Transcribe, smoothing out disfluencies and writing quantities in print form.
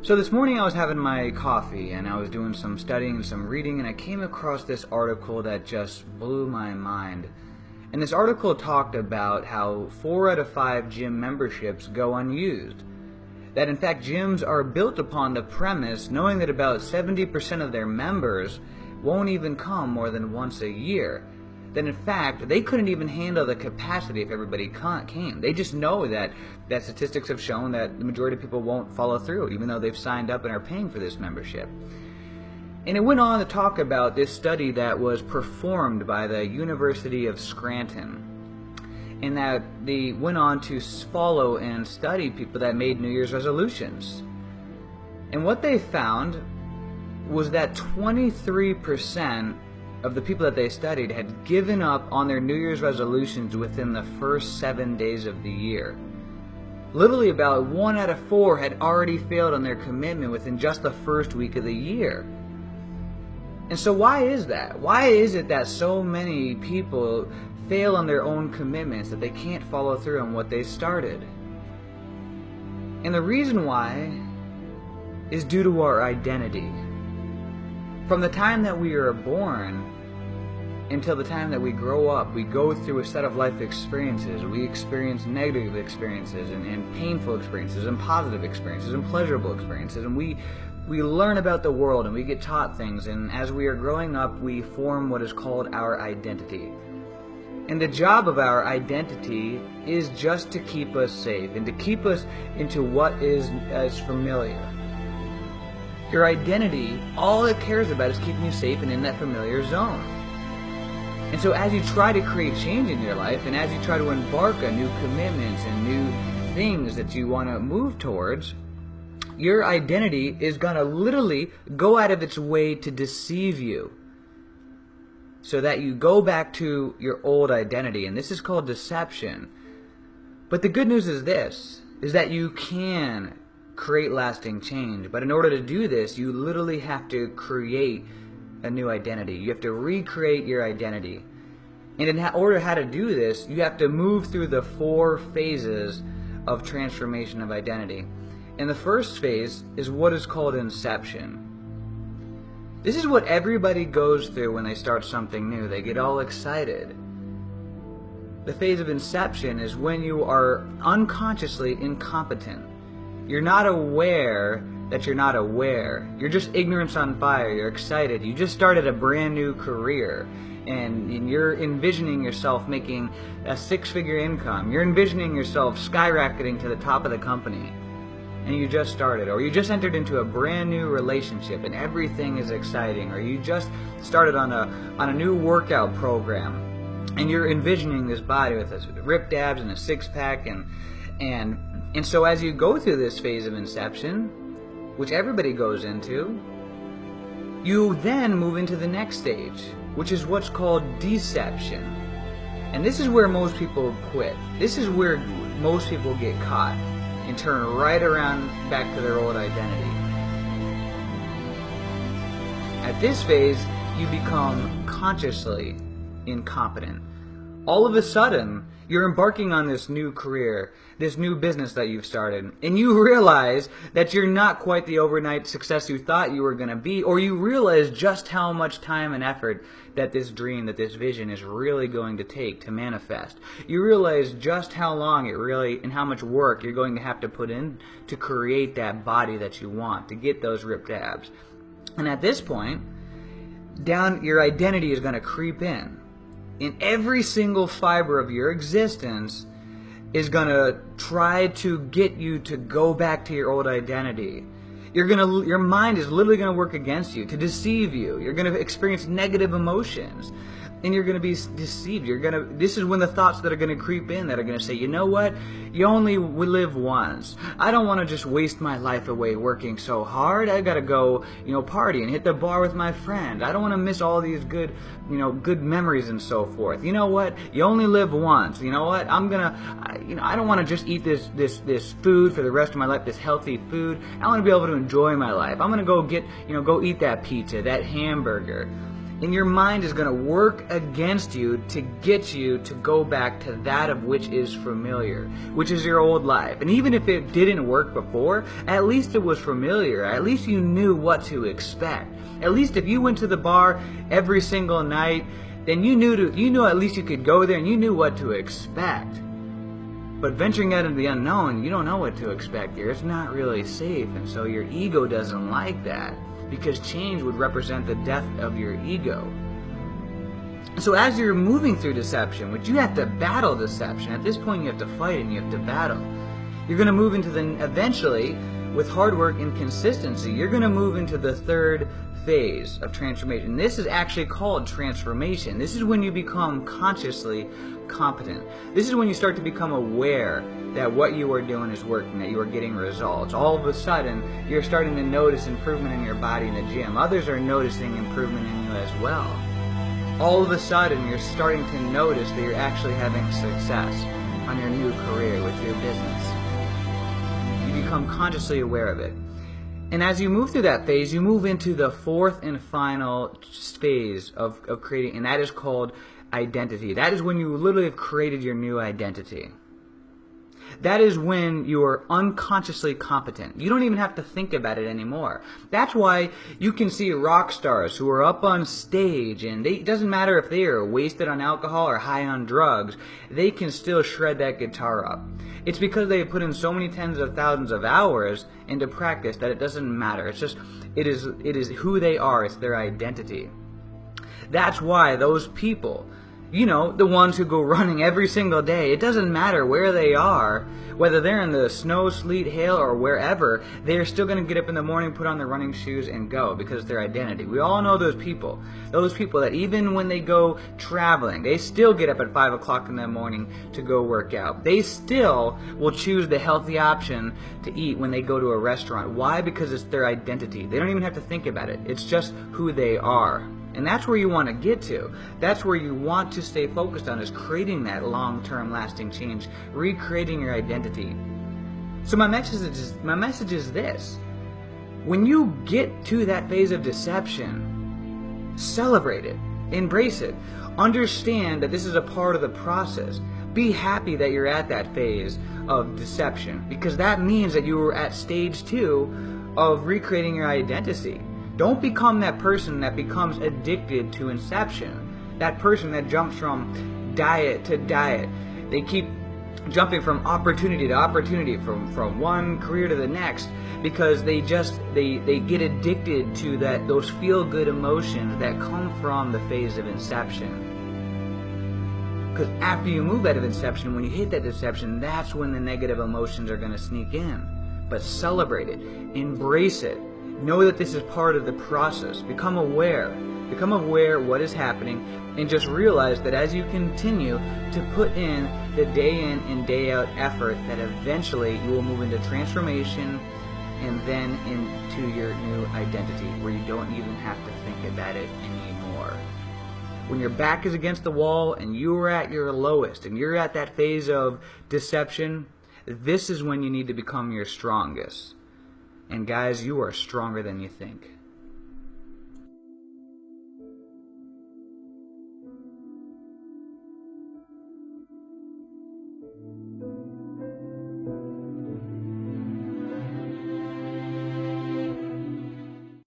So this morning I was having my coffee and I was doing some studying and some reading, and I came across this article that just blew my mind. And this article talked about how 4 out of 5 gym memberships go unused. That in fact gyms are built upon the premise knowing that about 70% of their members won't even come more than once a year. That in fact they couldn't even handle the capacity if everybody came. They just know that statistics have shown that the majority of people won't follow through, even though they've signed up and are paying for this membership. And it went on to talk about this study that was performed by the University of Scranton, and that they went on to follow and study people that made New Year's resolutions. And what they found was that 23% of the people that they studied had given up on their New Year's resolutions within the first 7 days of the year. Literally about 1 out of 4 had already failed on their commitment within just the first week of the year. And so why is that? Why is it that so many people fail on their own commitments, that they can't follow through on what they started? And the reason why is due to our identity. From the time that we are born until the time that we grow up, we go through a set of life experiences. We experience negative experiences and painful experiences and positive experiences and pleasurable experiences. And we learn about the world and we get taught things. And as we are growing up, we form what is called our identity. And the job of our identity is just to keep us safe and to keep us into what is as familiar. Your identity, all it cares about is keeping you safe and in that familiar zone. And so as you try to create change in your life, and as you try to embark on new commitments and new things that you want to move towards, your identity is going to literally go out of its way to deceive you, so that you go back to your old identity. And this is called deception. But the good news is this, is that you can create lasting change. But in order to do this, you literally have to create a new identity. You have to recreate your identity. And in order how to do this, you have to move through the 4 phases of transformation of identity. And the first phase is what is called inception. This is what everybody goes through when they start something new. They get all excited. The phase of inception is when you are unconsciously incompetent. You're not aware that you're not aware. You're just ignorance on fire. You're excited. You just started a brand new career, and you're envisioning yourself making a 6-figure income. You're envisioning yourself skyrocketing to the top of the company, and you just started. Or you just entered into a brand new relationship and everything is exciting. Or you just started on a new workout program, and you're envisioning this body with ripped abs and a 6-pack, and so as you go through this phase of inception, which everybody goes into, you then move into the next stage, which is what's called deception. And this is where most people quit. This is where most people get caught and turn right around back to their old identity. At this phase, you become consciously incompetent. All of a sudden, you're embarking on this new career, this new business that you've started, and you realize that you're not quite the overnight success you thought you were going to be, or you realize just how much time and effort that this dream, that this vision is really going to take to manifest. You realize just how long it really, and how much work you're going to have to put in to create that body that you want, to get those ripped abs. And at this point, your identity is going to creep in. In every single fiber of your existence is going to try to get you to go back to your old identity. Your mind is literally going to work against you, to deceive you. You're going to experience negative emotions. and you're going to be deceived. This is when the thoughts that are going to creep in that are going to say, you know what, you only live once. I don't want to just waste my life away working so hard. I got to go, party and hit the bar with my friend. I don't want to miss all these good memories and so forth. You know what, you only live once. You know what, I don't want to just eat this food for the rest of my life, this healthy food. I want to be able to enjoy my life. I'm going to go eat that pizza, that hamburger. And your mind is going to work against you to get you to go back to that of which is familiar, which is your old life. And even if it didn't work before, at least it was familiar. At least you knew what to expect. At least if you went to the bar every single night, then you knew at least you could go there and you knew what to expect. But venturing out into the unknown, you don't know what to expect here. It's not really safe, and so your ego doesn't like that, because change would represent the death of your ego. So as you're moving through deception, which you have to battle deception, at this point you have to fight and you have to battle. You're going to move into eventually, with hard work and consistency, you're going to move into the third phase of transformation. This is actually called transformation. This is when you become consciously competent. This is when you start to become aware that what you are doing is working, that you are getting results. All of a sudden, you're starting to notice improvement in your body in the gym. Others are noticing improvement in you as well. All of a sudden, you're starting to notice that you're actually having success on your new career with your business. You become consciously aware of it. And as you move through that phase, you move into the fourth and final phase of creating, and that is called identity. That is when you literally have created your new identity. That is when you are unconsciously competent. You don't even have to think about it anymore. That's why you can see rock stars who are up on stage, and it doesn't matter if they are wasted on alcohol or high on drugs, they can still shred that guitar up. It's because they have put in so many tens of thousands of hours into practice that it doesn't matter. It's just, it is who they are. It's their identity. That's why those people, the ones who go running every single day, it doesn't matter where they are, whether they're in the snow, sleet, hail, or wherever, they're still going to get up in the morning, put on their running shoes, and go, because it's their identity. We all know those people that even when they go traveling, they still get up at 5 o'clock in the morning to go work out. They still will choose the healthy option to eat when they go to a restaurant. Why? Because it's their identity. They don't even have to think about it. It's just who they are. And that's where you want to get to. That's where you want to stay focused on, is creating that long-term lasting change, recreating your identity. So my message is this. When you get to that phase of deception, celebrate it, embrace it, understand that this is a part of the process. Be happy that you're at that phase of deception, because that means that you are at stage 2 of recreating your identity. Don't become that person that becomes addicted to inception. That person that jumps from diet to diet. They keep jumping from opportunity to opportunity, from one career to the next, because they get addicted to those feel-good emotions that come from the phase of inception. Because after you move out of inception, when you hit that deception, that's when the negative emotions are going to sneak in. But celebrate it. Embrace it. Know that this is part of the process. Become aware what is happening, and just realize that as you continue to put in the day in and day out effort, that eventually you will move into transformation and then into your new identity, where you don't even have to think about it anymore. When your back is against the wall and you're at your lowest and you're at that phase of deception, this is when you need to become your strongest. And guys, you are stronger than you think.